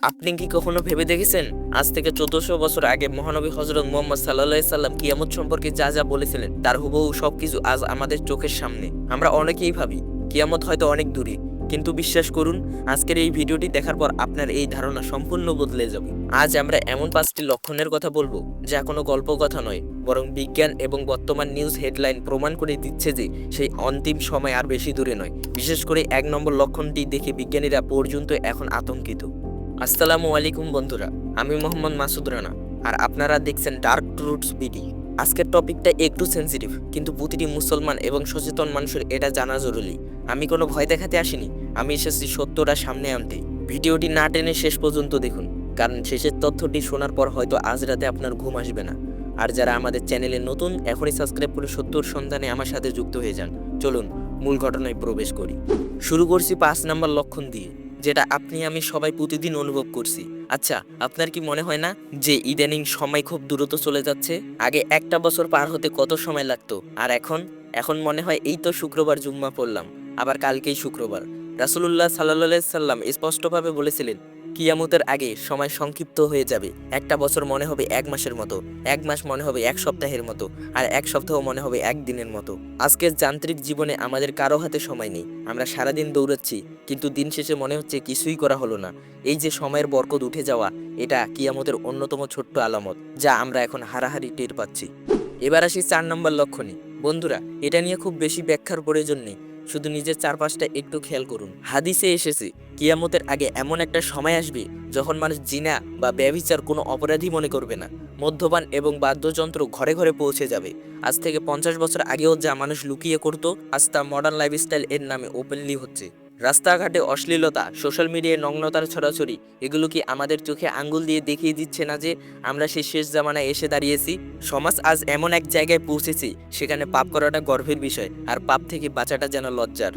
আপনি কি কখনো ভেবে দেখেছেন আজ থেকে 1400 বছর আগে মহানবী হযরত মুহাম্মদ সাল্লাল্লাহু আলাইহি সাল্লাম কিয়ামত সম্পর্কে যা যা বলেছিলেন তার হুবহু সবকিছু আজ আমাদের চোখের সামনে। আমরা অনেকেই ভাবি কিয়ামত হয়তো অনেক দূরে, কিন্তু বিশ্বাস করুন, আজকের এই ভিডিওটি দেখার পর আপনার এই ধারণা সম্পূর্ণ বদলে যাবে। আজ আমরা এমন 5টি লক্ষণের কথা বলবো যা কোনো গল্প কথা নয়, বরং বিজ্ঞান এবং বর্তমান নিউজ হেডলাইন প্রমাণ করে দিচ্ছে যে সেই অন্তিম সময় আর বেশি দূরে নয়। বিশেষ করে 1 নম্বর লক্ষণটি দেখে বিজ্ঞানীরা পর্যন্ত এখন আতঙ্কিত। আসসালামু আলাইকুম বন্ধুরা, আমি মোহাম্মদ মাসুদ রানা, আর আপনারা দেখছেন ডার্ক ট্রুথস বিডি। আজকের টপিকটা একটু সেন্সিটিভ, কিন্তু প্রতিটি মুসলমান এবং সচেতন মানুষের এটা জানা জরুরি। আমি কোনো ভয় দেখাতে আসিনি, আমি এসেছি সত্যটা সামনে আনতে। ভিডিওটি না টেনে শেষ পর্যন্ত দেখুন, কারণ শেষের তথ্যটি শোনার পর হয়তো আজ রাতে আপনার ঘুম আসবে না। আর যারা আমাদের চ্যানেলে নতুন, এখনই সাবস্ক্রাইব করে সত্যর সন্ধানে আমার সাথে যুক্ত হয়ে যান। চলুন মূল ঘটনায় প্রবেশ করি। শুরু করছি 5 নম্বর লক্ষণ দিয়ে, যেটা আপনি আমি সবাই প্রতিদিন অনুভব করছি। আচ্ছা, আপনার কি মনে হয় না যে ইদানিং সময় খুব দ্রুত চলে যাচ্ছে? আগে একটা বছর পার হতে কত সময় লাগতো, আর এখন মনে হয় এই তো শুক্রবার জুম্মা পড়লাম, আবার কালকেই শুক্রবার। রাসূলুল্লাহ সাল্লাল্লাহু আলাইহি সাল্লাম স্পষ্টভাবে বলেছিলেন, কিয়ামতের আগে সময় সংক্ষিপ্ত হয়ে যাবে। একটা বছর মনে হবে 1 মাসের মতো, 1 মাস মনে হবে 1 সপ্তাহের মতো, আর 1 সপ্তাহ মনে হবে 1 দিনের মতো। আজকের যান্ত্রিক জীবনে আমাদের কারো হাতে সময় নেই। আমরা সারাদিন দৌড়াচ্ছি, কিন্তু দিন শেষে মনে হচ্ছে কিছুই করা হলো না। এই যে সময়ের বরকত উঠে যাওয়া, এটা কিয়ামতের অন্যতম ছোট্ট আলামত, যা আমরা এখন হারাহারি টের পাচ্ছি। এবার আসি 4 নম্বর লক্ষণে। বন্ধুরা, এটা নিয়ে খুব বেশি ব্যাখ্যার প্রয়োজন নেই, শুধু নিজের চারপাশটা একটু খেয়াল করুন। হাদিসে এসেছে, কিয়ামতের আগে এমন একটা সময় আসবে যখন মানুষ জিনা বা ব্যভিচার কোনো অপরাধী মনে করবে না। মদ্যপান এবং বাদ্যযন্ত্র ঘরে ঘরে পৌঁছে যাবে। আজ থেকে 50 বছর আগেও যা মানুষ লুকিয়ে করত, আজ তা মডার্ন লাইফস্টাইল এর নামে ওপেনলি হচ্ছে। রাস্তাঘাটে অশ্লীলতা, সোশ্যাল মিডিয়ায় নগ্নতার ছড়াছড়ি, এগুলো কি আমাদের চোখে আঙ্গুল দিয়ে দেখিয়ে দিচ্ছে না যে আমরা সেই শেষ জামানায় এসে দাঁড়িয়েছি? সমাজ আজ এমন এক জায়গায় পৌঁছেছি সেখানে পাপ করাটা গর্বের বিষয়, আর পাপ থেকে বাঁচাটা যেন লজ্জার।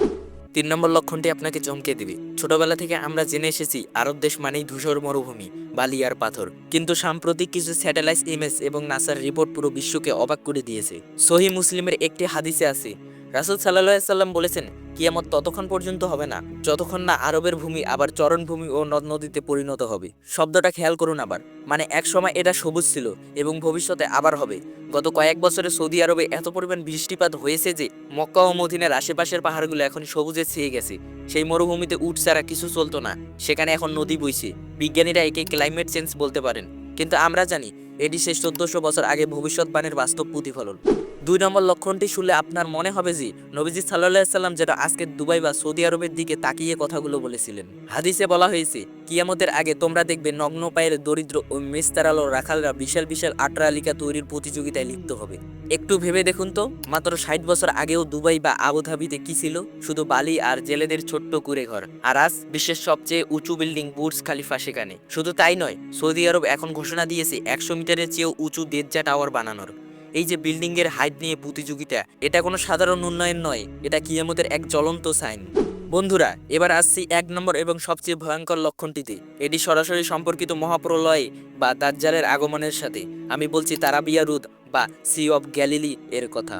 3 নম্বর লক্ষণটি আপনাকে চমকে দিবে। ছোটবেলা থেকে আমরা জেনে এসেছি আরব দেশ মানেই ধূসর মরুভূমি, বালি আর পাথর, কিন্তু সাম্প্রতিক কিছু স্যাটেলাইট ইমেজ এবং নাসার রিপোর্ট পুরো বিশ্বকে অবাক করে দিয়েছে। সহিহ মুসলিমের একটি হাদিসে আছে, রাসূল সাল্লাল্লাহু আলাইহি সাল্লাম বলেছেন, কিয়ামত ততক্ষণ পর্যন্ত হবে না যতক্ষণ না আরবের ভূমি আবার চরণভূমি ও নদ নদীতে পরিণত হবে। শব্দটা খেয়াল করুন আবার, মানে এক সময় এটা সবুজ ছিল এবং ভবিষ্যতে আবার হবে। গত কয়েক বছরে সৌদি আরবে এত পরিমাণ বৃষ্টিপাত হয়েছে যে মক্কা ও মদিনার আশেপাশের পাহাড়গুলো এখন সবুজে ছেয়ে গেছে। সেই মরুভূমিতে উট ছাড়া কিছু চলতো না, সেখানে এখন নদী বইছে। বিজ্ঞানীরা একে ক্লাইমেট চেঞ্জ বলতে পারেন, কিন্তু আমরা জানি এটি শেষ 1400 বছর আগে ভবিষ্যৎবাণীর বাস্তব প্রতিফলন। 2 নম্বর লক্ষণটি শুনলে আপনার মনে হবে যে নবীজি সাল্লাল্লাহু আলাইহি সাল্লাম যেটা আজকে দুবাই বা সৌদি আরবের দিকে তাকিয়ে কথাগুলো বলেছিলেন। হাদিসে বলা হয়েছে, কিয়ামতের আগে তোমরা দেখবে নগ্ন পায়ের দরিদ্র ও মেস্তারালো রাখালরা বিশাল বিশাল আট্রালিকা তৈরির প্রতিযোগিতায় লিপ্ত হবে। একটু ভেবে দেখুন তো, মাত্র 60 বছর আগেও দুবাই বা আবুধাবিতে কি ছিল? শুধু বালি আর জেলেদের ছোট্ট কুঁড়ে ঘর। আর আজ বিশ্বের সবচেয়ে উঁচু বিল্ডিং বুর্জ খালিফা সেখানে। শুধু তাই নয়, সৌদি আরব এখন ঘোষণা দিয়েছে 100 মিটারের চেয়েও উঁচু দেজ্জা টাওয়ার বানানোর। এই যে বিল্ডিং এর হাইট নিয়ে প্রতিযোগিতা, এটা কোনো সাধারণ উন্নয়ন নয়, এটা কিয়ামতের এক জ্বলন্ত সাইন। বন্ধুরা, এবার আসছি 1 নম্বর এবং সবচেয়ে ভয়ঙ্কর লক্ষণটিতে। এটি সরাসরি সম্পর্কিত মহাপ্রলয় বা দাজ্জালের আগমনের সাথে। আমি বলছি তারাবিয়া রুদ বা সি অফ গ্যালিলি এর কথা।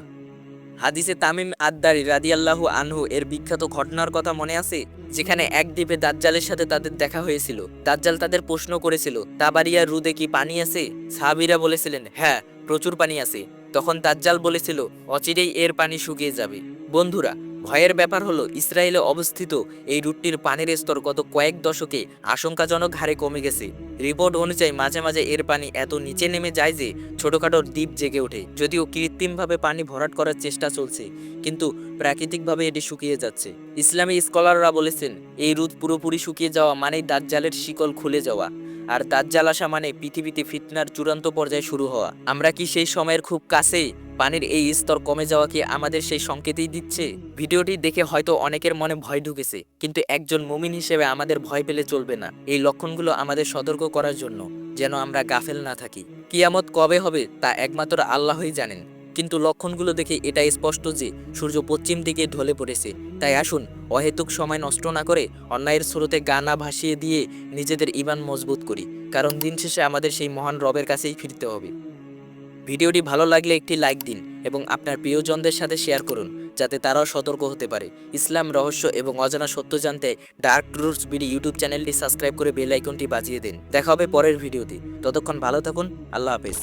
হাদিসে তামিম আদ-দারি রাদিয়াল্লাহু আনহু এর বিখ্যাত ঘটনার কথা মনে আছে, যেখানে এক দ্বীপে দাজ্জালের সাথে তাদের দেখা হয়েছিল। দাজ্জাল তাদের প্রশ্ন করেছিল, তাবারিয়া রুদে কি পানি আছে? সাহাবীরা বলেছিলেন, হ্যাঁ, প্রচুর পানি আছে। তখন দাজ্জাল বলেছিল, অচিরেই এর পানি শুকিয়ে যাবে। বন্ধুরা, ভয়ের ব্যাপার হলো ইসরায়েলে অবস্থিত এই রুটটির পানির স্তর গত কয়েক দশকে আশঙ্কাজনক হারে কমে গেছে। রিপোর্ট অনুযায়ী মাঝে মাঝে এর পানি এত নিচে নেমে যায় যে ছোটখাটো দ্বীপ জেগে ওঠে। যদিও কৃত্রিমভাবে পানি ভরাট করার চেষ্টা চলছে, কিন্তু প্রাকৃতিকভাবে এটি শুকিয়ে যাচ্ছে। ইসলামী স্কলাররা বলেছেন, এই রুট পুরোপুরি শুকিয়ে যাওয়া মানেই দাজ্জালের শিকল খুলে যাওয়া, আর দাজ্জাল আসা মানে পৃথিবীতে ফিতনার চূড়ান্ত পর্যায়ে শুরু হওয়া। আমরা কি সেই সময়ের খুব কাছেই? পানির এই স্তর কমে যাওয়া কি আমাদের সেই সংকেতই দিচ্ছে? ভিডিওটি দেখে হয়তো অনেকের মনে ভয় ঢুকেছে, কিন্তু একজন মুমিন হিসেবে আমাদের ভয় পেলে চলবে না। এই লক্ষণগুলো আমাদের সতর্ক করার জন্য, যেন আমরা গাফেল না থাকি। কিয়ামত কবে হবে তা একমাত্র আল্লাহই জানেন, কিন্তু লক্ষণগুলো দেখে এটা স্পষ্ট যে সূর্য পশ্চিম দিকে ঢলে পড়েছে। তাই আসুন অহেতুক সময় নষ্ট না করে অন্যায়ের স্রোতে গা না ভাসিয়ে দিয়ে নিজেদের ঈমান মজবুত করি, কারণ দিন শেষে আমাদের সেই মহান রবের কাছেই ফিরতে হবে। ভিডিওটি ভালো লাগলে একটি লাইক দিন এবং আপনার প্রিয়জনদের সাথে শেয়ার করুন, যাতে তারাও সতর্ক হতে পারে। ইসলাম রহস্য এবং অজানা সত্য জানতে ডার্ক ট্রুথস বিডি ইউটিউব চ্যানেলটি সাবস্ক্রাইব করে বেল আইকনটি বাজিয়ে দিন। দেখা হবে পরের ভিডিওতে, ততক্ষণ ভালো থাকুন, আল্লাহ হাফেজ।